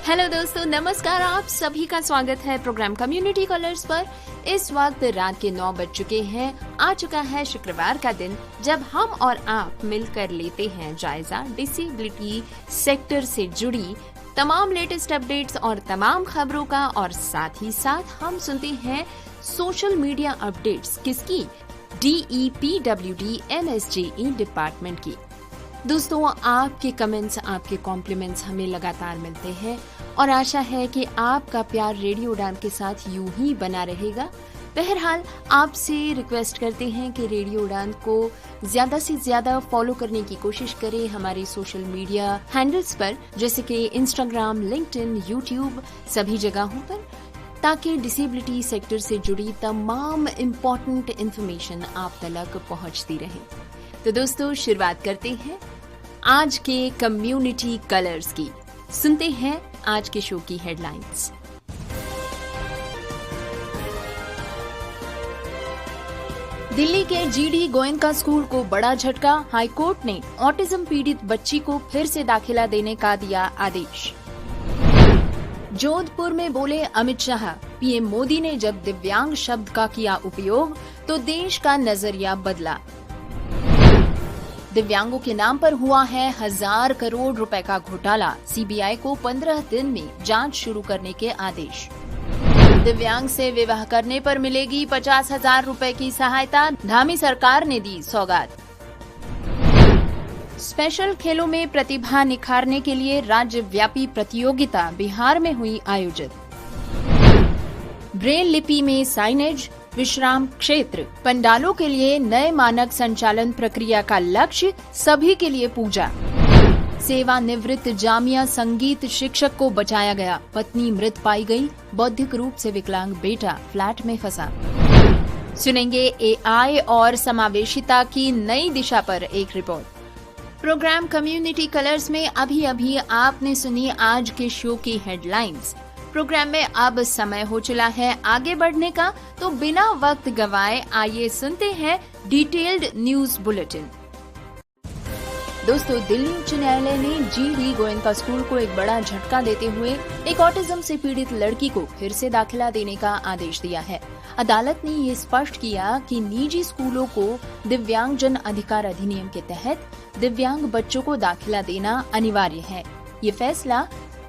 Hello दोस्तों, नमस्कार। आप सभी का स्वागत है प्रोग्राम कम्युनिटी कलर्स पर। इस वक्त रात के 9 बज चुके हैं। आ चुका है शुक्रवार का दिन, जब हम और आप मिलकर लेते हैं जायजा डिसेबिलिटी सेक्टर से जुड़ी तमाम लेटेस्ट अपडेट्स और तमाम खबरों का, और साथ ही साथ हम सुनते हैं सोशल मीडिया अपडेट्स किसकी, DEPWD MSJE डिपार्टमेंट की। दोस्तों, आपके कमेंट्स, आपके कॉम्प्लीमेंट्स हमें लगातार मिलते हैं और आशा है कि आपका प्यार रेडियो उड़ान के साथ यूं ही बना रहेगा। बहरहाल, आपसे रिक्वेस्ट करते हैं कि रेडियो उड़ान को ज्यादा से ज्यादा फॉलो करने की कोशिश करें हमारे सोशल मीडिया हैंडल्स पर, जैसे कि इंस्टाग्राम, लिंक्डइन, यूट्यूब, सभी जगहों पर, ताकि डिसेबिलिटी सेक्टर से जुड़ी तमाम इम्पोर्टेंट इन्फॉर्मेशन आप तक पहुंचती रहे। तो दोस्तों, शुरुआत करते हैं आज के कम्युनिटी कलर्स की। सुनते हैं आज के शो की हेडलाइंस। दिल्ली के GD गोयनका स्कूल को बड़ा झटका। हाईकोर्ट ने ऑटिज्म पीड़ित बच्ची को फिर से दाखिला देने का दिया आदेश। जोधपुर में बोले अमित शाह, PM मोदी ने जब दिव्यांग शब्द का किया उपयोग तो देश का नजरिया बदला। दिव्यांगों के नाम पर हुआ है 1000 करोड़ रुपए का घोटाला। CBI को 15 दिन में जांच शुरू करने के आदेश। दिव्यांग से विवाह करने पर मिलेगी 50,000 रुपए की सहायता, धामी सरकार ने दी सौगात। स्पेशल खेलों में प्रतिभा निखारने के लिए राज्यव्यापी प्रतियोगिता बिहार में हुई आयोजित। ब्रेल लिपि में साइनेज, विश्राम क्षेत्र, पंडालों के लिए नए मानक संचालन प्रक्रिया का लक्ष्य, सभी के लिए पूजा। सेवानिवृत्त जामिया संगीत शिक्षक को बचाया गया, पत्नी मृत पाई गई, बौद्धिक रूप से विकलांग बेटा फ्लैट में फंसा। सुनेंगे AI और समावेशिता की नई दिशा पर एक रिपोर्ट। प्रोग्राम कम्युनिटी कलर्स में अभी आपने सुनी आज के शो की हेडलाइंस। प्रोग्राम में अब समय हो चला है आगे बढ़ने का, तो बिना वक्त गवाए आइए सुनते हैं डिटेल्ड न्यूज बुलेटिन। दोस्तों, दिल्ली उच्च न्यायालय ने GD गोयनका स्कूल को एक बड़ा झटका देते हुए एक ऑटिज्म से पीड़ित लड़की को फिर से दाखिला देने का आदेश दिया है। अदालत ने ये स्पष्ट किया कि निजी स्कूलों को दिव्यांगजन अधिकार अधिनियम के तहत दिव्यांग बच्चों को दाखिला देना अनिवार्य है। ये फैसला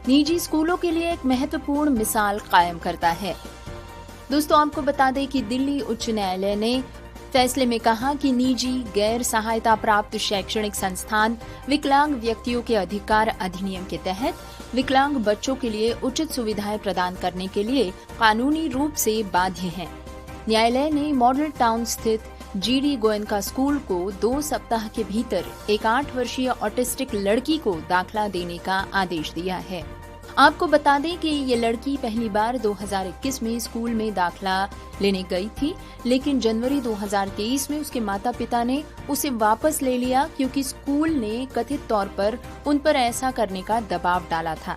निजी स्कूलों के लिए एक महत्वपूर्ण मिसाल कायम करता है। दोस्तों, आपको बता दें कि दिल्ली उच्च न्यायालय ने फैसले में कहा कि निजी गैर सहायता प्राप्त शैक्षणिक संस्थान विकलांग व्यक्तियों के अधिकार अधिनियम के तहत विकलांग बच्चों के लिए उचित सुविधाएं प्रदान करने के लिए कानूनी रूप से बाध्य हैं। न्यायालय ने मॉडल टाउन स्थित GD गोयनका स्कूल को 2 सप्ताह के भीतर एक 8 वर्षीय ऑटिस्टिक लड़की को दाखिला देने का आदेश दिया है। आपको बता दें कि ये लड़की पहली बार 2021 में स्कूल में दाखिला लेने गई थी, लेकिन जनवरी 2023 में उसके माता पिता ने उसे वापस ले लिया, क्योंकि स्कूल ने कथित तौर पर उन पर ऐसा करने का दबाव डाला था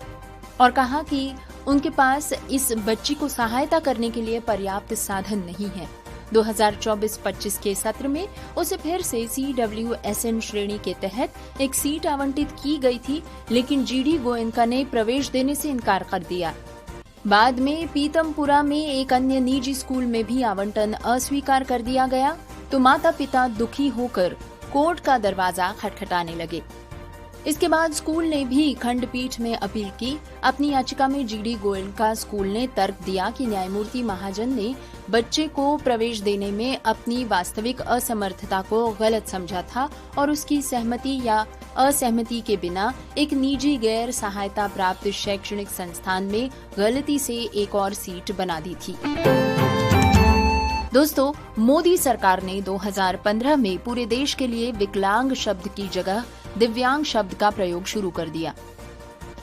और कहा कि उनके पास इस बच्ची को सहायता करने के लिए पर्याप्त साधन नहीं है। 2024-25 के सत्र में उसे फिर से CWSN श्रेणी के तहत एक सीट आवंटित की गई थी, लेकिन GD गोयनका ने प्रवेश देने से इनकार कर दिया। बाद में पीतमपुरा में एक अन्य निजी स्कूल में भी आवंटन अस्वीकार कर दिया गया, तो माता पिता दुखी होकर कोर्ट का दरवाजा खटखटाने लगे। इसके बाद स्कूल ने भी खंडपीठ में अपील की। अपनी याचिका में GD गोयनका स्कूल ने तर्क दिया कि न्यायमूर्ति महाजन ने बच्चे को प्रवेश देने में अपनी वास्तविक असमर्थता को गलत समझा था और उसकी सहमति या असहमति के बिना एक निजी गैर सहायता प्राप्त शैक्षणिक संस्थान में गलती से एक और सीट बना दी थी। दोस्तों, मोदी सरकार ने 2015 में पूरे देश के लिए विकलांग शब्द की जगह दिव्यांग शब्द का प्रयोग शुरू कर दिया।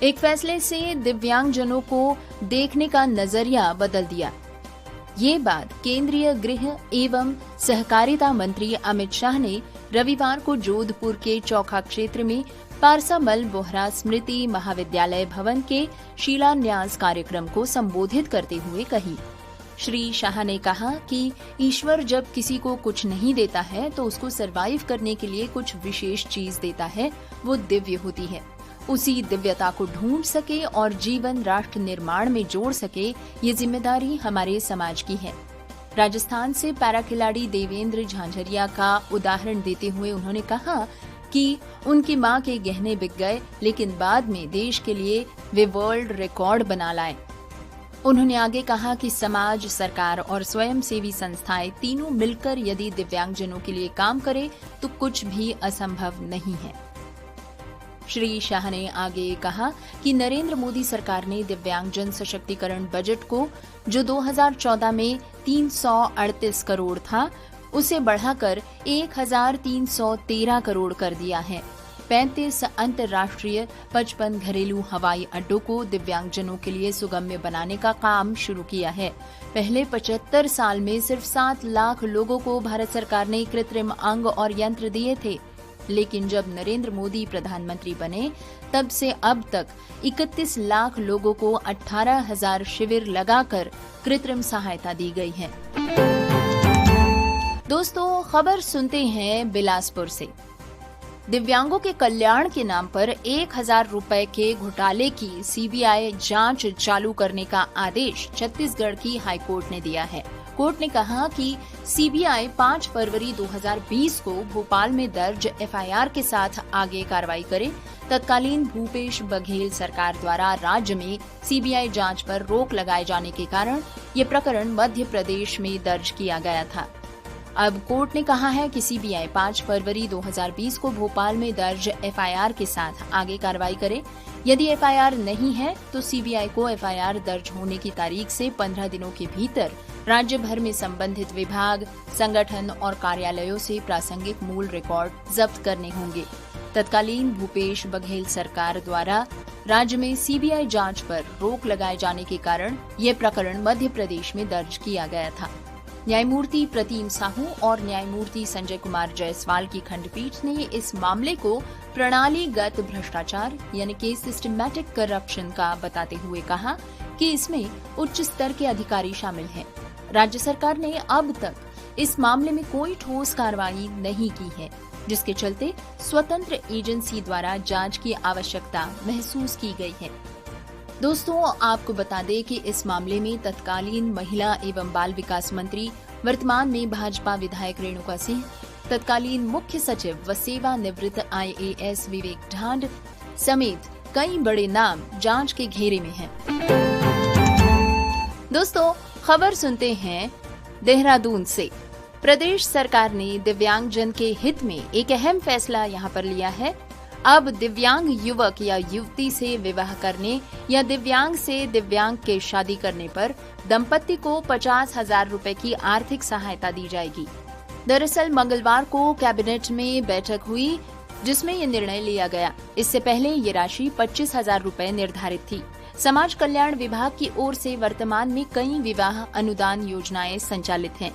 एक फैसले से दिव्यांगजनों को देखने का नजरिया बदल दिया। ये बात केंद्रीय गृह एवं सहकारिता मंत्री अमित शाह ने रविवार को जोधपुर के चौखा क्षेत्र में पारसामल बोहरा स्मृति महाविद्यालय भवन के शिलान्यास कार्यक्रम को संबोधित करते हुए कही। श्री शाह ने कहा कि ईश्वर जब किसी को कुछ नहीं देता है तो उसको सरवाइव करने के लिए कुछ विशेष चीज देता है, वो दिव्य होती है। उसी दिव्यता को ढूंढ सके और जीवन राष्ट्र निर्माण में जोड़ सके, ये जिम्मेदारी हमारे समाज की है। राजस्थान से पैरा खिलाड़ी देवेंद्र झांझरिया का उदाहरण देते हुए उन्होंने कहा कि उनकी मां के गहने बिक गए, लेकिन बाद में देश के लिए वे वर्ल्ड रिकॉर्ड बना लाए। उन्होंने आगे कहा कि समाज, सरकार और स्वयंसेवी संस्थाएं तीनों मिलकर यदि दिव्यांगजनों के लिए काम करें तो कुछ भी असंभव नहीं है। श्री शाह ने आगे कहा कि नरेंद्र मोदी सरकार ने दिव्यांगजन सशक्तिकरण बजट को, जो 2014 में 338 करोड़ था, उसे बढ़ाकर 1313 करोड़ कर दिया है। 35 अंतर्राष्ट्रीय, 55 घरेलू हवाई अड्डों को दिव्यांगजनों के लिए सुगम्य बनाने का काम शुरू किया है। पहले 75 साल में सिर्फ 7 लाख लोगों को भारत सरकार ने कृत्रिम अंग और यंत्र दिए थे, लेकिन जब नरेंद्र मोदी प्रधानमंत्री बने तब से अब तक 31 लाख लोगों को 18,000 शिविर लगाकर कृत्रिम सहायता दी गई है। दोस्तों, खबर सुनते हैं बिलासपुर से। दिव्यांगों के कल्याण के नाम पर 1,000 रुपए के घोटाले की सीबीआई जांच चालू करने का आदेश छत्तीसगढ़ की हाईकोर्ट ने दिया है। कोर्ट ने कहा कि सीबीआई 5 फरवरी 2020 को भोपाल में दर्ज एफआईआर के साथ आगे कार्रवाई करे। तत्कालीन भूपेश बघेल सरकार द्वारा राज्य में सीबीआई जांच पर रोक लगाए जाने के कारण ये प्रकरण मध्य प्रदेश में दर्ज किया गया था। अब कोर्ट ने कहा है कि सीबीआई 5 फरवरी 2020 को भोपाल में दर्ज एफआईआर के साथ आगे कार्रवाई करे। यदि एफआईआर नहीं है तो सीबीआई को एफआईआर दर्ज होने की तारीख से 15 दिनों के भीतर राज्य भर में संबंधित विभाग, संगठन और कार्यालयों से प्रासंगिक मूल रिकॉर्ड जब्त करने होंगे। तत्कालीन भूपेश बघेल सरकार द्वारा राज्य में सीबीआई जांच पर रोक लगाए जाने के कारण ये प्रकरण मध्य प्रदेश में दर्ज किया गया था। न्यायमूर्ति प्रतिम साहू और न्यायमूर्ति संजय कुमार जायसवाल की खंडपीठ ने इस मामले को प्रणालीगत भ्रष्टाचार यानी कि सिस्टमैटिक करप्शन का बताते हुए कहा कि इसमें उच्च स्तर के अधिकारी शामिल हैं। राज्य सरकार ने अब तक इस मामले में कोई ठोस कार्रवाई नहीं की है, जिसके चलते स्वतंत्र एजेंसी द्वारा जांच की आवश्यकता महसूस की गई है। दोस्तों, आपको बता दें कि इस मामले में तत्कालीन महिला एवं बाल विकास मंत्री, वर्तमान में भाजपा विधायक रेणुका सिंह, तत्कालीन मुख्य सचिव व सेवानिवृत्त IAS विवेक ढांड समेत कई बड़े नाम जांच के घेरे में हैं। दोस्तों, खबर सुनते हैं देहरादून से। प्रदेश सरकार ने दिव्यांगजन के हित में एक अहम फैसला यहाँ पर लिया है। अब दिव्यांग युवक या युवती से विवाह करने या दिव्यांग से दिव्यांग के शादी करने पर दंपति को 50,000 रुपए की आर्थिक सहायता दी जाएगी। दरअसल मंगलवार को कैबिनेट में बैठक हुई जिसमें ये निर्णय लिया गया। इससे पहले ये राशि 25,000 रुपए निर्धारित थी। समाज कल्याण विभाग की ओर से वर्तमान में कई विवाह अनुदान योजनाएं संचालित हैं।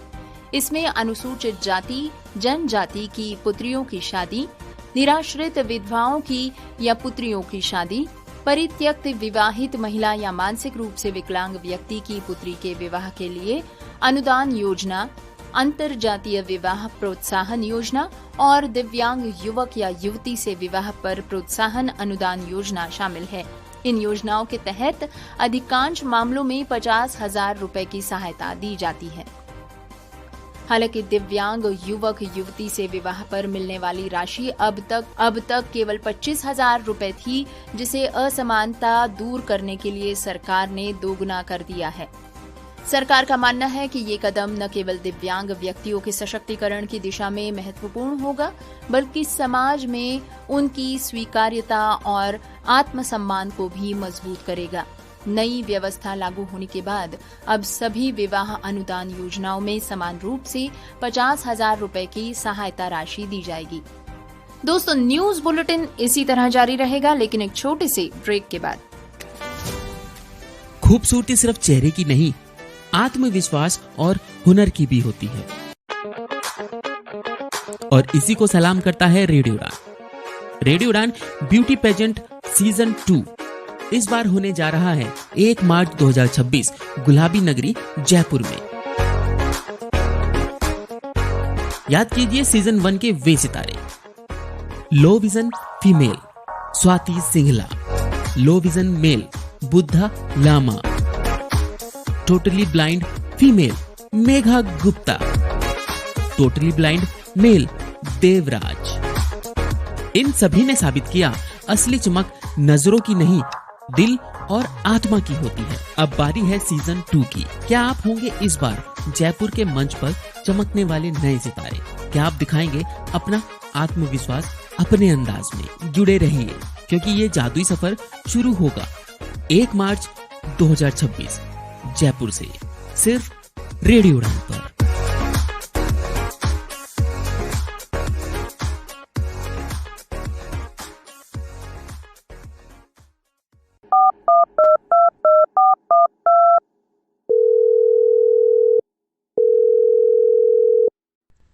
इसमें अनुसूचित जाति, जनजाति की पुत्रियों की शादी, निराश्रित विधवाओं की या पुत्रियों की शादी, परित्यक्त विवाहित महिला या मानसिक रूप से विकलांग व्यक्ति की पुत्री के विवाह के लिए अनुदान योजना, अंतरजातीय विवाह प्रोत्साहन योजना और दिव्यांग युवक या युवती से विवाह पर प्रोत्साहन अनुदान योजना शामिल है। इन योजनाओं के तहत अधिकांश मामलों में 50,000 रुपए की सहायता दी जाती है। हालांकि दिव्यांग युवक युवती से विवाह पर मिलने वाली राशि अब तक केवल 25,000 रुपए थी, जिसे असमानता दूर करने के लिए सरकार ने दोगुना कर दिया है। सरकार का मानना है कि ये कदम न केवल दिव्यांग व्यक्तियों के सशक्तिकरण की दिशा में महत्वपूर्ण होगा, बल्कि समाज में उनकी स्वीकार्यता और आत्मसम्मान को भी मजबूत करेगा। नई व्यवस्था लागू होने के बाद अब सभी विवाह अनुदान योजनाओं में समान रूप से 50,000 रुपए की सहायता राशि दी जाएगी। दोस्तों, न्यूज बुलेटिन इसी तरह जारी रहेगा, लेकिन एक छोटे से ब्रेक के बाद। खूबसूरती सिर्फ चेहरे की नहीं, आत्मविश्वास और हुनर की भी होती है, और इसी को सलाम करता है रेडियो उड़ान। रेडियो उड़ान ब्यूटी पेजेंट सीजन 2 इस बार होने जा रहा है 1 मार्च 2026 गुलाबी नगरी जयपुर में। याद कीजिए सीजन 1 के वे सितारे: low vision female, Swati Singhla, low vision male Buddha Lama, totally blind female Megha Gupta, totally blind male Devraj. इन सभी ने साबित किया असली चमक नजरों की नहीं, दिल और आत्मा की होती है। अब बारी है सीजन 2 की। क्या आप होंगे इस बार जयपुर के मंच पर चमकने वाले नए सितारे? क्या आप दिखाएंगे अपना आत्मविश्वास अपने अंदाज में? जुड़े रहिए, क्योंकि ये जादुई सफर शुरू होगा 1 मार्च 2026 जयपुर से, सिर्फ रेडियो उड़ान पर।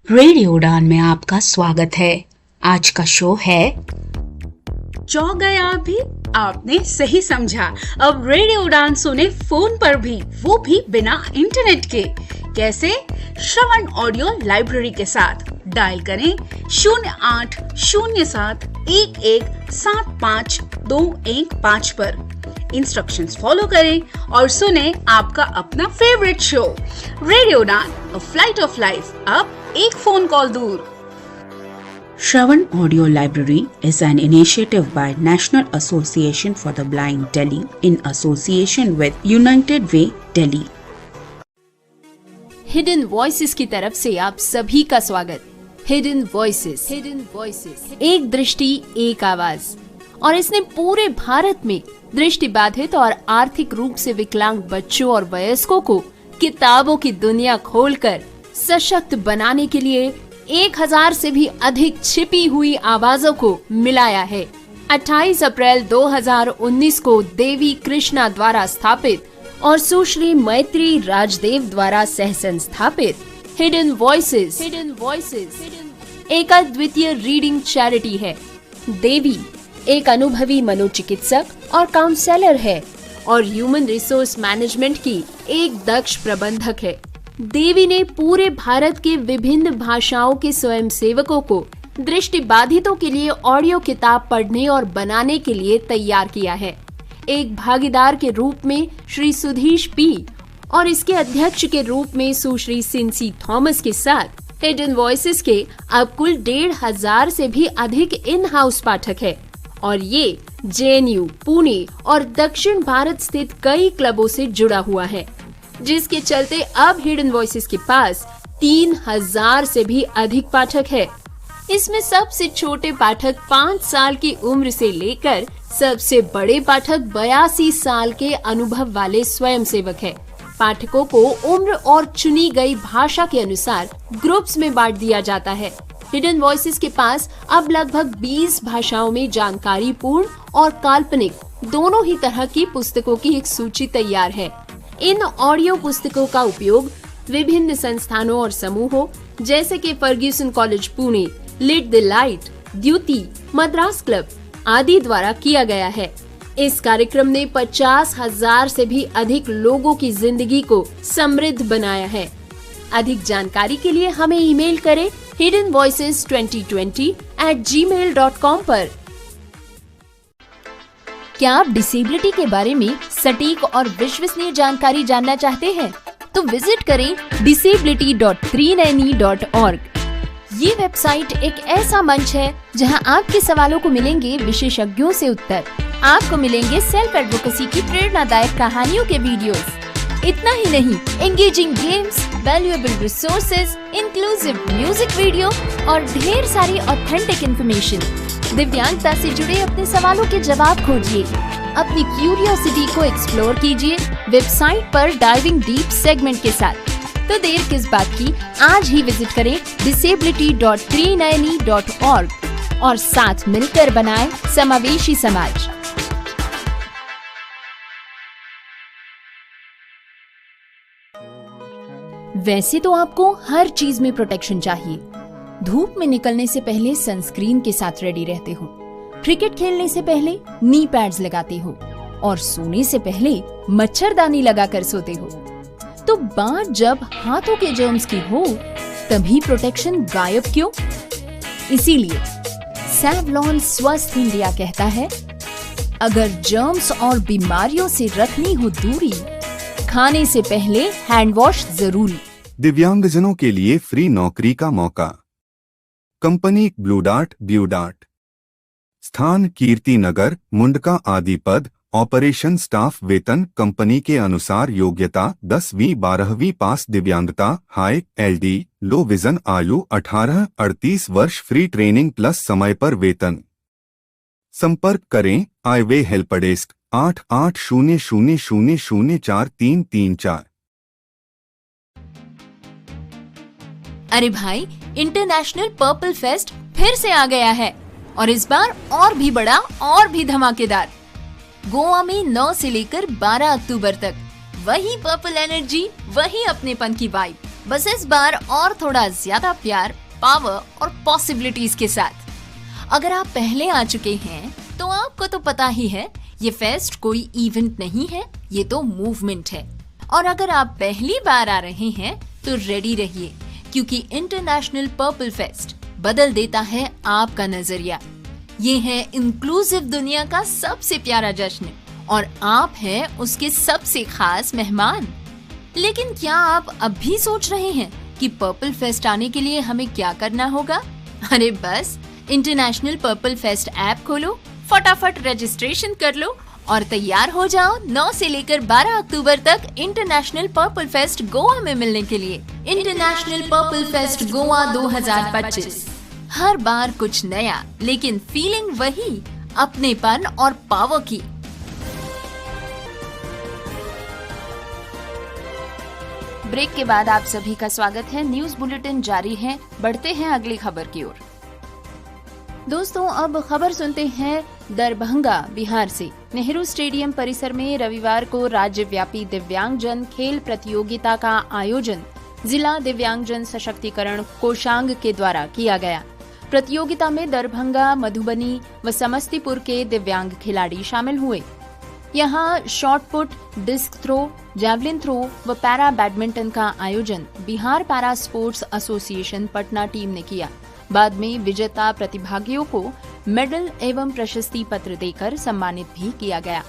रेडियो उड़ान में आपका स्वागत है। आज का शो है चौंक गए आप भी? आपने सही समझा। अब रेडियो उड़ान सुने फोन पर भी, वो भी बिना इंटरनेट के। कैसे? श्रवण ऑडियो लाइब्रेरी के साथ। डायल करें 0807117525 पर। इंस्ट्रक्शंस फॉलो करें और सुने आपका अपना फेवरेट शो रेडियो उड़ान, अ फ्लाइट ऑफ लाइफ, अब एक फोन कॉल दूर। Shravan Audio Library is an initiative by National Association for the Blind Delhi in association with United Way Delhi. Hidden voices की तरफ से आप सभी का स्वागत। हिडन वॉइसेस, एक दृष्टि एक आवाज, और इसने पूरे भारत में दृष्टिबाधित और आर्थिक रूप से विकलांग बच्चों और वयस्कों को किताबों की दुनिया खोलकर सशक्त बनाने के लिए 1000 से भी अधिक छिपी हुई आवाजों को मिलाया है। 28 अप्रैल 2019 को देवी कृष्णा द्वारा स्थापित और सुश्री मैत्री राजदेव द्वारा सह संस्थापित हिडन वॉइसेस एक अद्वितीय रीडिंग चैरिटी है। देवी एक अनुभवी मनोचिकित्सक और काउंसलर है और ह्यूमन रिसोर्स मैनेजमेंट की एक दक्ष प्रबंधक है। देवी ने पूरे भारत के विभिन्न भाषाओं के स्वयंसेवकों को दृष्टिबाधितों के लिए ऑडियो किताब पढ़ने और बनाने के लिए तैयार किया है। एक भागीदार के रूप में श्री सुधीश पी और इसके अध्यक्ष के रूप में सुश्री सिंसी थॉमस के साथ हिडन वॉइसेस के अब कुल 1500 से भी अधिक इन हाउस पाठक है और ये JNU, पुणे और दक्षिण भारत स्थित कई क्लबों से जुड़ा हुआ है, जिसके चलते अब हिडन वॉइसेस के पास 3000 से भी अधिक पाठक है। इसमें सबसे छोटे पाठक 5 साल की उम्र से लेकर सबसे बड़े पाठक 82 साल के अनुभव वाले स्वयंसेवक है। पाठकों को उम्र और चुनी गई भाषा के अनुसार ग्रुप्स में बांट दिया जाता है। हिडन वॉइसेस के पास अब लगभग 20 भाषाओं में जानकारी पूर्ण और काल्पनिक दोनों ही तरह की पुस्तकों की एक सूची तैयार है। इन ऑडियो पुस्तकों का उपयोग विभिन्न संस्थानों और समूहों जैसे कि Fergusson college Pune, lit the light, Dyuti, Madras club आदि द्वारा किया गया है। इस कार्यक्रम ने 50,000 से भी अधिक लोगों की जिंदगी को समृद्ध बनाया है। अधिक जानकारी के लिए हमें ईमेल करें hiddenvoices2020@gmail.com पर। क्या आप डिसेबिलिटी के बारे में सटीक और विश्वसनीय जानकारी जानना चाहते हैं? तो विजिट करें disability.390.org। ये वेबसाइट एक ऐसा मंच है जहां आपके सवालों को मिलेंगे विशेषज्ञों से उत्तर। आपको मिलेंगे सेल्फ एडवोकेसी की प्रेरणादायक कहानियों के वीडियोस। इतना ही नहीं, engaging games, valuable resources, inclusive music video और ढेर सारी ऑथेंटिक इंफॉर्मेशन। दिव्यांगता से जुड़े अपने सवालों के जवाब खोजिए, अपनी क्यूरियोसिटी को एक्सप्लोर कीजिए वेबसाइट पर डाइविंग डीप सेगमेंट के साथ। तो देर किस बात की, आज ही विजिट करें disability.390.org और साथ मिलकर बनाएं समावेशी समाज। वैसे तो आपको हर चीज में प्रोटेक्शन चाहिए। धूप में निकलने से पहले सनस्क्रीन के साथ रेडी रहते हो, क्रिकेट खेलने से पहले नी पैड्स लगाते हो और सोने से पहले मच्छरदानी लगाकर सोते हो। तो बात जब हाथों के जर्म्स की हो तभी प्रोटेक्शन गायब क्यों? इसीलिए सैवलॉन स्वस्थ इंडिया कहता है, अगर जर्म्स और बीमारियों से रखनी हो दूरी, खाने से पहले हैंड वॉश जरूरी। दिव्यांगजनों के लिए फ्री नौकरी का मौका। कंपनी ब्लूडार्ट। स्थान कीर्ति नगर, मुंडका आदि पद। ऑपरेशन स्टाफ वेतन कंपनी के अनुसार योग्यता 10वीं 12वीं पास। दिव्यांगता हाई LD, लो विजन। आयु 18-38 वर्ष। फ्री ट्रेनिंग प्लस समय पर वेतन। संपर्क करें आईवे हेल्प डेस्क 8800004334। अरे भाई, इंटरनेशनल पर्पल फेस्ट फिर से आ गया है और इस बार और भी बड़ा और भी धमाकेदार। गोवा में 9 से लेकर 12 अक्टूबर तक वही पर्पल एनर्जी, वही अपनेपन की वाइब, बस इस बार और थोड़ा ज्यादा प्यार, पावर और पॉसिबिलिटीज के साथ। अगर आप पहले आ चुके हैं तो आपको तो पता ही है, ये फेस्ट कोई इवेंट नहीं है, ये तो मूवमेंट है। और अगर आप पहली बार आ रहे हैं तो रेडी रहिए, क्योंकि इंटरनेशनल पर्पल फेस्ट बदल देता है आपका नजरिया। ये है इंक्लूसिव दुनिया का सबसे प्यारा जश्न और आप हैं उसके सबसे खास मेहमान। लेकिन क्या आप अब भी सोच रहे हैं कि पर्पल फेस्ट आने के लिए हमें क्या करना होगा? अरे बस इंटरनेशनल पर्पल फेस्ट ऐप खोलो, फटाफट रजिस्ट्रेशन कर लो और तैयार हो जाओ 9 से लेकर 12 अक्टूबर तक इंटरनेशनल पर्पल फेस्ट गोवा में मिलने के लिए। International purple fest Goa 2025। हर बार कुछ नया, लेकिन फीलिंग वही, अपनेपन और पावर की। ब्रेक के बाद आप सभी का स्वागत है। न्यूज बुलेटिन जारी है, बढ़ते हैं अगली खबर की ओर। दोस्तों, अब खबर सुनते हैं दरभंगा बिहार से। नेहरू स्टेडियम परिसर में रविवार को राज्यव्यापी दिव्यांगजन खेल प्रतियोगिता का आयोजन जिला दिव्यांगजन सशक्तिकरण कोषांग के द्वारा किया गया। प्रतियोगिता में दरभंगा, मधुबनी व समस्तीपुर के दिव्यांग खिलाड़ी शामिल हुए। यहां shot put, disc throw, javelin throw व पैरा बैडमिंटन का आयोजन Bihar para sports association Patna team ने किया। बाद में विजेता प्रतिभागियों को मेडल एवं प्रशस्ति पत्र देकर सम्मानित भी किया गया।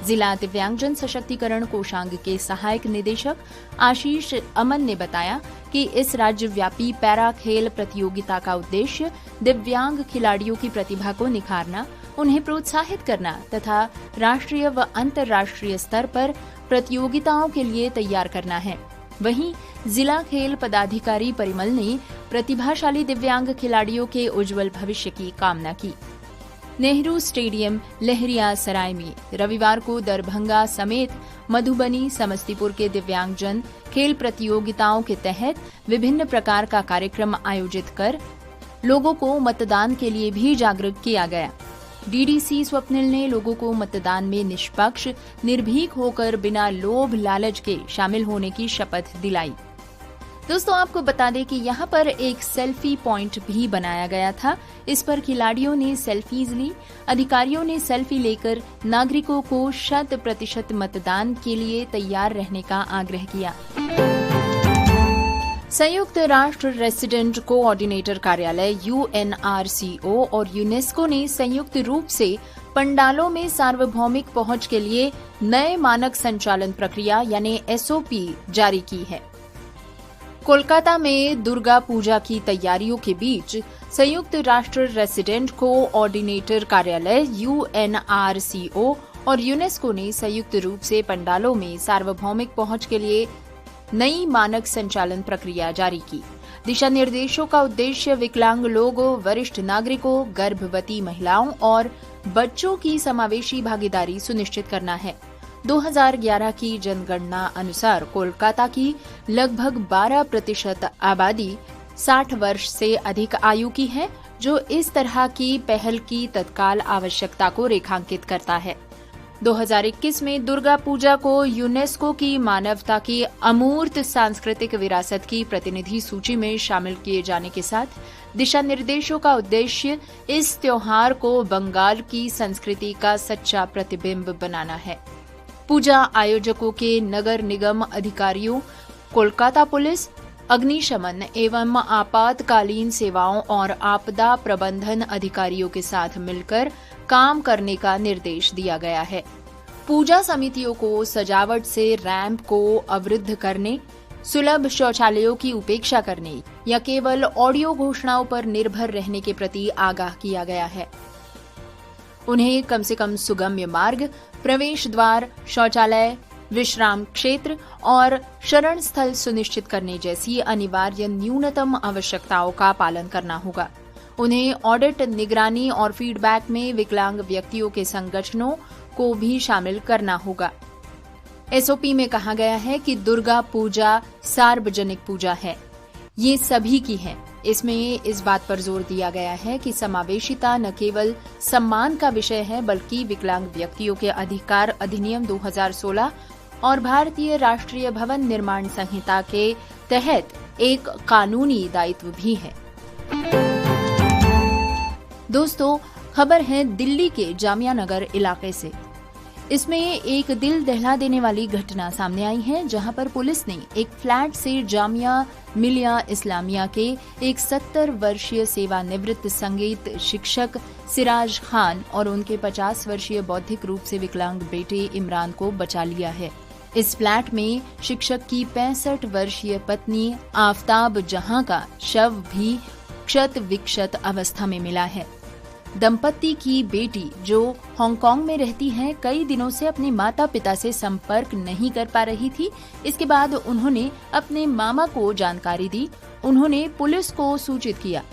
जिला दिव्यांगजन सशक्तिकरण कोषांग के सहायक निदेशक आशीष अमन ने बताया कि इस राज्यव्यापी पैरा खेल प्रतियोगिता का उद्देश्य दिव्यांग खिलाड़ियों की प्रतिभा को निखारना, उन्हें प्रोत्साहित करना तथा राष्ट्रीय व अंतर्राष्ट्रीय स्तर पर प्रतियोगिताओं के लिए तैयार करना है। वहीं जिला खेल पदाधिकारी परिमल ने प्रतिभाशाली दिव्यांग खिलाड़ियों के उज्जवल भविष्य की कामना की। नेहरू स्टेडियम लहरियासराय में रविवार को दरभंगा समेत मधुबनी, समस्तीपुर के दिव्यांगजन खेल प्रतियोगिताओं के तहत विभिन्न प्रकार का कार्यक्रम आयोजित कर लोगों को मतदान के लिए भी जागरूक किया गया। डीडीसी स्वप्निल ने लोगों को मतदान में निष्पक्ष, निर्भीक होकर बिना लोभ लालच के शामिल होने की शपथ दिलाई। दोस्तों, आपको बता दें कि यहाँ पर एक सेल्फी पॉइंट भी बनाया गया था। इस पर खिलाड़ियों ने सेल्फीज ली। अधिकारियों ने सेल्फी लेकर नागरिकों को 100% मतदान के लिए तैयार रहने का आग्रह किया। संयुक्त राष्ट्र रेसिडेंट कोऑर्डिनेटर कार्यालय UNRCO और यूनेस्को ने संयुक्त रूप से पंडालों में सार्वभौमिक पहुंच के लिए नए मानक संचालन प्रक्रिया यानी SOP जारी की है। कोलकाता में दुर्गा पूजा की तैयारियों के बीच संयुक्त राष्ट्र रेसिडेंट कोऑर्डिनेटर कार्यालय UNRCO और यूनेस्को ने संयुक्त रूप से पंडालों में सार्वभौमिक पहुंच के लिए नई मानक संचालन प्रक्रिया जारी की। दिशा निर्देशों का उद्देश्य विकलांग लोगों, वरिष्ठ नागरिकों, गर्भवती महिलाओं और बच्चों की समावेशी भागीदारी सुनिश्चित करना है। 2011 की जनगणना अनुसार कोलकाता की लगभग 12% आबादी 60 वर्ष से अधिक आयु की है, जो इस तरह की पहल की तत्काल आवश्यकता को रेखांकित करता है। 2021 में दुर्गा पूजा को यूनेस्को की मानवता की अमूर्त सांस्कृतिक विरासत की प्रतिनिधि सूची में शामिल किए जाने के साथ दिशा निर्देशों का उद्देश्य इस त्योहार को बंगाल की संस्कृति का सच्चा प्रतिबिंब बनाना है। पूजा आयोजकों के नगर निगम अधिकारियों, कोलकाता पुलिस, अग्निशमन एवं आपातकालीन सेवाओं और आपदा प्रबंधन अधिकारियों के साथ मिलकर काम करने का निर्देश दिया गया है। पूजा समितियों को सजावट से रैंप को अवरुद्ध करने, सुलभ शौचालयों की उपेक्षा करने या केवल ऑडियो घोषणाओं पर निर्भर रहने के प्रति आगाह किया गया है। उन्हें कम से कम सुगम्य मार्ग, प्रवेश द्वार, शौचालय, विश्राम क्षेत्र और शरण स्थल सुनिश्चित करने जैसी अनिवार्य न्यूनतम आवश्यकताओं का पालन करना होगा। उन्हें ऑडिट, निगरानी और फीडबैक में विकलांग व्यक्तियों के संगठनों को भी शामिल करना होगा। एसओपी में कहा गया है कि दुर्गा पूजा सार्वजनिक पूजा है, ये सभी की है। इसमें इस बात पर जोर दिया गया है कि समावेशिता न केवल सम्मान का विषय है बल्कि विकलांग व्यक्तियों के अधिकार अधिनियम 2016 और भारतीय राष्ट्रीय भवन निर्माण संहिता के तहत एक कानूनी दायित्व भी है। दोस्तों, खबर है दिल्ली के जामिया नगर इलाके से। इसमें एक दिल दहला देने वाली घटना सामने आई है, जहां पर पुलिस ने एक फ्लैट से जामिया मिलिया इस्लामिया के एक 70 वर्षीय सेवानिवृत्त संगीत शिक्षक सिराज खान और उनके 50 वर्षीय बौद्धिक रूप से विकलांग बेटे इमरान को बचा लिया है। इस फ्लैट में शिक्षक की 65 वर्षीय पत्नी आफताब जहां का शव भी क्षत विक्षत अवस्था में मिला है। दंपति की बेटी, जो हांगकांग में रहती है, कई दिनों से अपने माता पिता से संपर्क नहीं कर पा रही थी। इसके बाद उन्होंने अपने मामा को जानकारी दी। उन्होंने पुलिस को सूचित किया।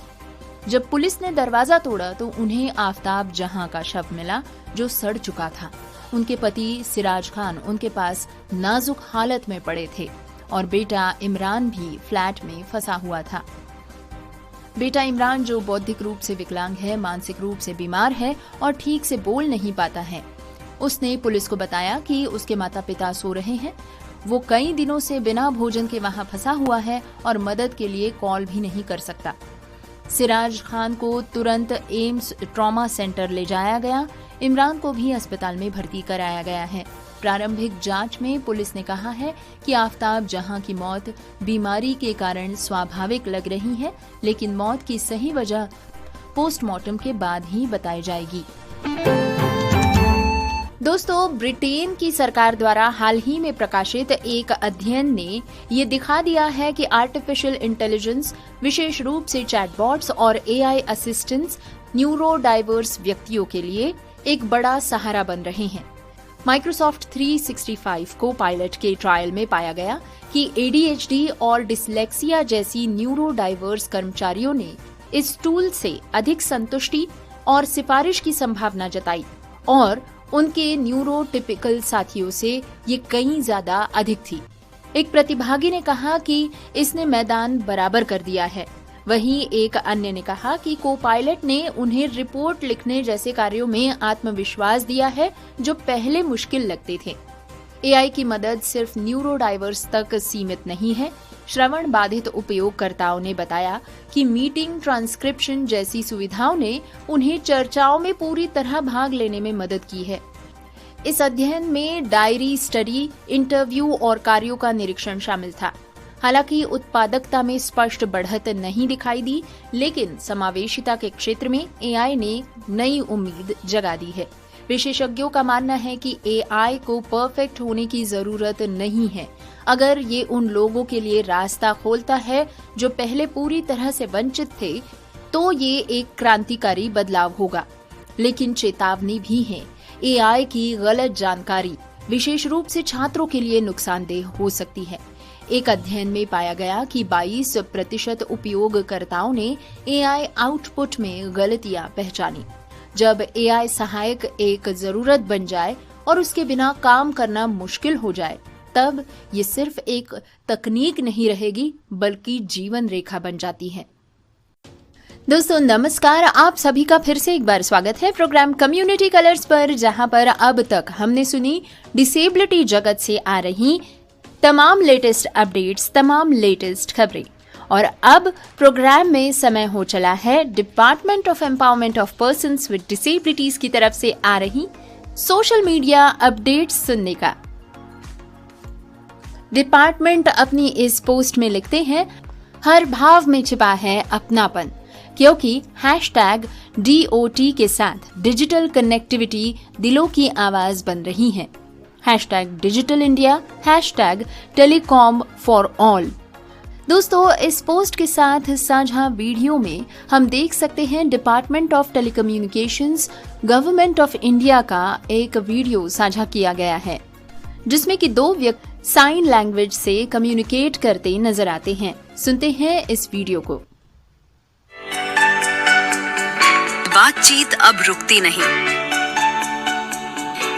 जब पुलिस ने दरवाजा तोड़ा तो उन्हें आफताब जहां का शव मिला, जो सड़ चुका था। उनके पति सिराज खान उनके पास नाजुक हालत में पड़े थे और बेटा इमरान भी फ्लैट में फंसा हुआ था। बेटा इमरान, जो बौद्धिक रूप से विकलांग है, मानसिक रूप से बीमार है और ठीक से बोल नहीं पाता है, उसने पुलिस को बताया कि उसके माता पिता सो रहे हैं। वो कई दिनों से बिना भोजन के वहां फंसा हुआ है और मदद के लिए कॉल भी नहीं कर सकता। सिराज खान को तुरंत एम्स ट्रॉमा सेंटर ले जाया गया। इमरान को भी अस्पताल में भर्ती कराया गया है। प्रारंभिक जांच में पुलिस ने कहा है कि आफताब जहां की मौत बीमारी के कारण स्वाभाविक लग रही है, लेकिन मौत की सही वजह पोस्टमार्टम के बाद ही बताई जाएगी। दोस्तों, ब्रिटेन की सरकार द्वारा हाल ही में प्रकाशित एक अध्ययन ने ये दिखा दिया है कि आर्टिफिशियल इंटेलिजेंस, विशेष रूप से चैटबॉट्स और एआई असिस्टेंट्स न्यूरो डाइवर्स व्यक्तियों के लिए एक बड़ा सहारा बन रहे हैं। माइक्रोसॉफ्ट 365 को पायलट के ट्रायल में पाया गया कि एडीएचडी और डिसलेक्सिया जैसी न्यूरो डाइवर्स कर्मचारियों ने इस टूल से अधिक संतुष्टि और सिफारिश की संभावना जताई और उनके न्यूरोटिपिकल साथियों से ये कहीं ज्यादा अधिक थी। एक प्रतिभागी ने कहा कि इसने मैदान बराबर कर दिया है। वहीं एक अन्य ने कहा कि को-पायलट ने उन्हें रिपोर्ट लिखने जैसे कार्यों में आत्मविश्वास दिया है जो पहले मुश्किल लगते थे। एआई की मदद सिर्फ न्यूरो डाइवर्स तक सीमित नहीं है। श्रवण बाधित उपयोगकर्ताओं ने बताया कि मीटिंग ट्रांसक्रिप्शन जैसी सुविधाओं ने उन्हें चर्चाओं में पूरी तरह भाग लेने में मदद की है। इस अध्ययन में डायरी स्टडी, इंटरव्यू और कार्यों का निरीक्षण शामिल था। हालांकि उत्पादकता में स्पष्ट बढ़त नहीं दिखाई दी, लेकिन समावेशिता के क्षेत्र में एआई ने नई उम्मीद जगा दी है। विशेषज्ञों का मानना है कि एआई को परफेक्ट होने की जरूरत नहीं है। अगर ये उन लोगों के लिए रास्ता खोलता है जो पहले पूरी तरह से वंचित थे, तो ये एक क्रांतिकारी बदलाव होगा। लेकिन चेतावनी भी है, एआई की गलत जानकारी विशेष रूप से छात्रों के लिए नुकसानदेह हो सकती है। एक अध्ययन में पाया गया कि 22% उपयोगकर्ताओं ने एआई आउटपुट में गलतियां पहचानी। जब एआई सहायक एक जरूरत बन जाए और उसके बिना काम करना मुश्किल हो जाए, तब ये सिर्फ एक तकनीक नहीं रहेगी बल्कि जीवन रेखा बन जाती है। दोस्तों नमस्कार, आप सभी का फिर से एक बार स्वागत है प्रोग्राम कम्युनिटी कलर्स पर, जहां पर अब तक हमने सुनी डिसेबिलिटी जगत से आ रही तमाम लेटेस्ट अपडेट्स, तमाम लेटेस्ट खबरें। और अब प्रोग्राम में समय हो चला है department of empowerment of persons with disabilities की तरफ से आ रही सोशल मीडिया अपडेट्स सुनने का। डिपार्टमेंट अपनी इस पोस्ट में लिखते हैं, हर भाव में छिपा है अपनापन, क्योंकि #DOT के साथ डिजिटल कनेक्टिविटी दिलों की आवाज बन रही है। #Digital India, #telecom for all. दोस्तों, इस पोस्ट के साथ साझा वीडियो में हम देख सकते हैं department of telecommunications, government of India का एक वीडियो साझा किया गया है, जिसमें कि 2 व्यक्ति साइन लैंग्वेज से कम्युनिकेट करते नजर आते हैं। सुनते हैं इस वीडियो को। बातचीत अब रुकती नहीं।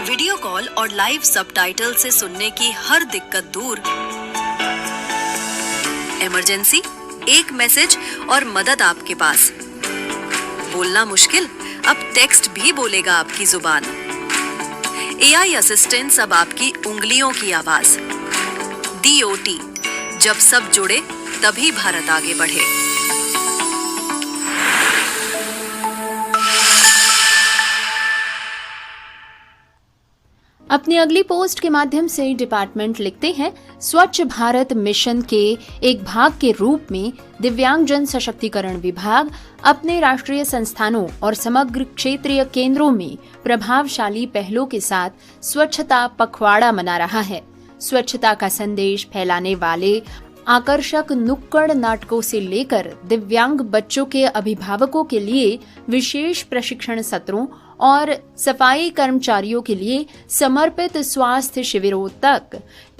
वीडियो कॉल और लाइव सबटाइटल से सुनने की हर दिक्कत दूर। इमरजेंसी, एक मैसेज और मदद आपके पास। बोलना मुश्किल, अब टेक्स्ट भी बोलेगा आपकी जुबान। AI असिस्टेंट अब आपकी उंगलियों की आवाज। DOT, जब सब जुड़े तभी भारत आगे बढ़े। अपनी अगली पोस्ट के माध्यम से डिपार्टमेंट लिखते हैं, स्वच्छ भारत मिशन के एक भाग के रूप में दिव्यांगजन सशक्तिकरण विभाग अपने राष्ट्रीय संस्थानों और समग्र क्षेत्रीय केंद्रों में प्रभावशाली पहलों के साथ स्वच्छता पखवाड़ा मना रहा है। स्वच्छता का संदेश फैलाने वाले आकर्षक नुक्कड़ नाटकों से लेकर दिव्यांग बच्चों के अभिभावकों के लिए विशेष प्रशिक्षण सत्रों और सफाई कर्मचारियों के लिए समर्पित स्वास्थ्य शिविरों तक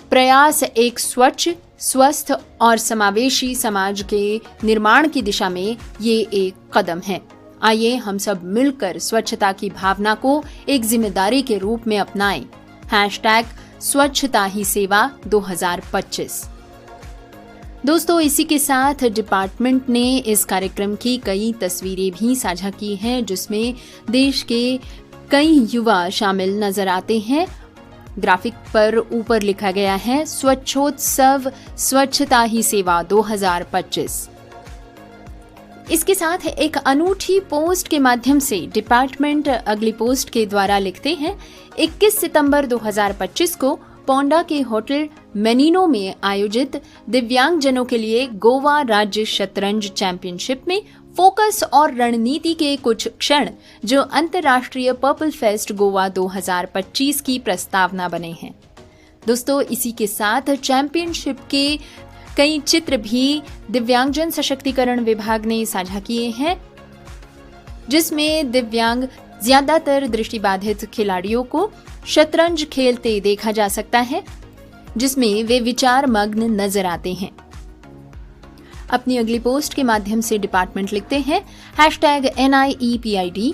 प्रयास एक स्वच्छ, स्वस्थ और समावेशी समाज के निर्माण की दिशा में ये एक कदम है। आइए हम सब मिलकर स्वच्छता की भावना को एक जिम्मेदारी के रूप में अपनाएं। स्वच्छता ही सेवा 2025। दोस्तों, इसी के साथ डिपार्टमेंट ने इस कार्यक्रम की कई तस्वीरें भी साझा की हैं, जिसमें देश के कई युवा शामिल नजर आते हैं। ग्राफिक पर ऊपर लिखा गया है, स्वच्छोत्सव स्वच्छता ही सेवा 2025। इसके साथ एक अनूठी पोस्ट के माध्यम से डिपार्टमेंट अगली पोस्ट के द्वारा लिखते हैं, 21 सितंबर 2025 को पोंडा के होटल मेनिनो में आयोजित दिव्यांगजनों के लिए गोवा राज्य शतरंज चैंपियनशिप में फोकस और रणनीति के कुछ क्षण जो अंतर्राष्ट्रीय पर्पल फेस्ट गोवा 2025 की प्रस्तावना बने हैं। दोस्तों, इसी के साथ चैंपियनशिप के कई चित्र भी दिव्यांगजन सशक्तिकरण विभाग ने साझा किए हैं, जिसमें दिव्यांग ज्यादातर दृष्टिबाधित खिलाड़ियों को शतरंज खेलते देखा जा सकता है, जिसमें वे विचार मग्न नजर आते हैं। अपनी अगली पोस्ट के माध्यम से डिपार्टमेंट लिखते हैं, #NIEPID,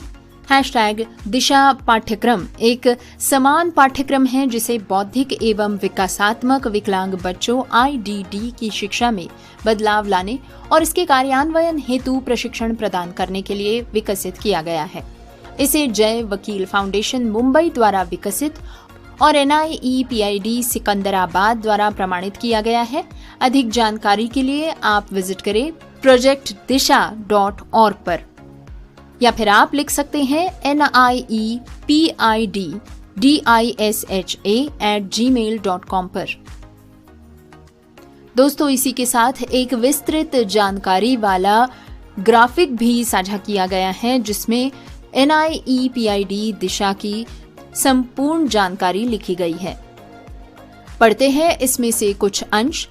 #दिशा पाठ्यक्रम एक समान पाठ्यक्रम है जिसे बौद्धिक एवं विकासात्मक विकलांग बच्चों IDD की शिक्षा में बदलाव लाने और इसके कार्यान्वयन हेतु प्रशिक्षण प्रदान करने के लिए विकसित किया गया है। इसे जय वकील फाउंडेशन मुंबई द्वारा विकसित और NIEPID सिकंदराबाद द्वारा प्रमाणित किया गया है। अधिक जानकारी के लिए आप विजिट करें projectdisha.org पर, या फिर आप लिख सकते हैं NIEPIDDISHA@gmail.com पर। दोस्तों, इसी के साथ एक विस्तृत जानकारी वाला ग्राफिक भी साझा किया गया है, जिसमें NIEPID दिशा की संपूर्ण जानकारी लिखी गई है। पढ़ते हैं इसमें से कुछ अंश।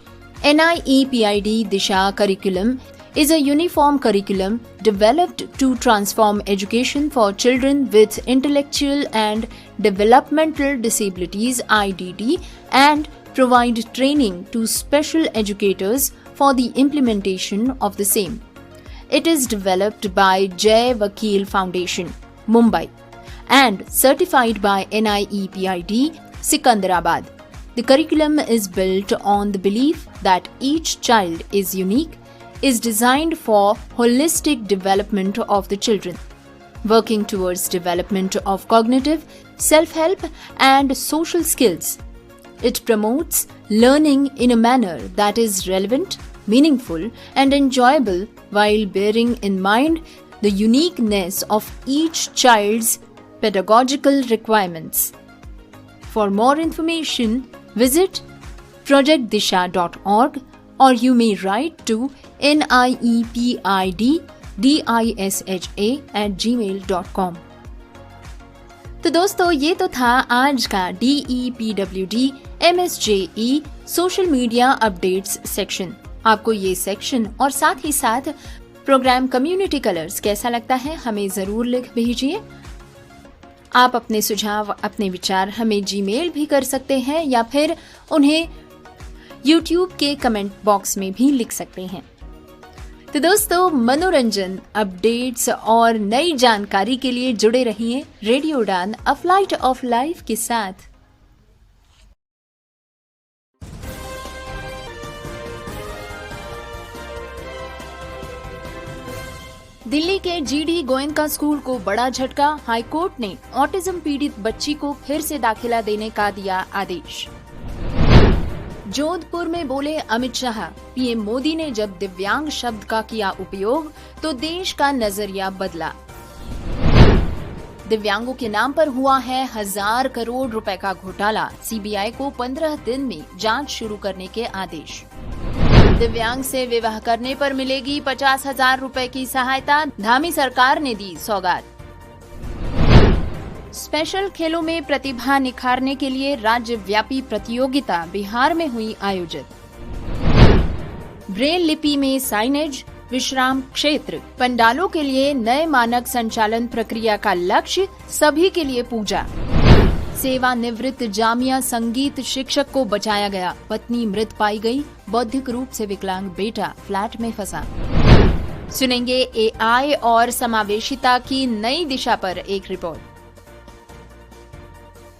NIEPID Disha curriculum is a uniform curriculum developed to transform education for children with intellectual and developmental disabilities IDD and provide training to special educators for the implementation of the same. It is developed by Jai Vakil Foundation, Mumbai, and certified by NIEPID, Sikandarabad. The curriculum is built on the belief that each child is unique, is designed for holistic development of the children, working towards development of cognitive, self-help, and social skills. It promotes learning in a manner that is relevant, meaningful, and enjoyable while bearing in mind the uniqueness of each child's pedagogical requirements. For more information, visit projectdisha.org, or you may write to nepiddisha@gmail.com। तो दोस्तों, ये तो था आज का DEPWD MSJE social media updates section. आपको ये section और साथ ही साथ प्रोग्राम कम्युनिटी कलर्स कैसा लगता है, हमें जरूर लिख भेजिए। आप अपने सुझाव, अपने विचार हमें जीमेल भी कर सकते हैं या फिर उन्हें YouTube के कमेंट बॉक्स में भी लिख सकते हैं। तो दोस्तों, मनोरंजन, अपडेट्स और नई जानकारी के लिए जुड़े रहिए रेडियो उड़ान अ फ्लाइट ऑफ लाइफ के साथ। दिल्ली के GD गोयनका स्कूल को बड़ा झटका। हाईकोर्ट ने ऑटिज्म पीड़ित बच्ची को फिर से दाखिला देने का दिया आदेश। जोधपुर में बोले अमित शाह, पीएम मोदी ने जब दिव्यांग शब्द का किया उपयोग तो देश का नजरिया बदला। दिव्यांगों के नाम पर हुआ है 1000 करोड़ रुपए का घोटाला। CBI को 15 दिन में जांच शुरू करने के आदेश। दिव्यांग से विवाह करने पर मिलेगी 50,000 रुपए की सहायता, धामी सरकार ने दी सौगात। स्पेशल खेलों में प्रतिभा निखारने के लिए राज्यव्यापी प्रतियोगिता बिहार में हुई आयोजित। ब्रेल लिपि में साइनेज, विश्राम क्षेत्र, पंडालों के लिए नए मानक संचालन प्रक्रिया का लक्ष्य, सभी के लिए पूजा। सेवानिवृत्त जामिया संगीत शिक्षक को बचाया गया, पत्नी मृत पाई गई, बौद्धिक रूप से विकलांग बेटा फ्लैट में फंसा। सुनेंगे AI और समावेशिता की नई दिशा पर एक रिपोर्ट।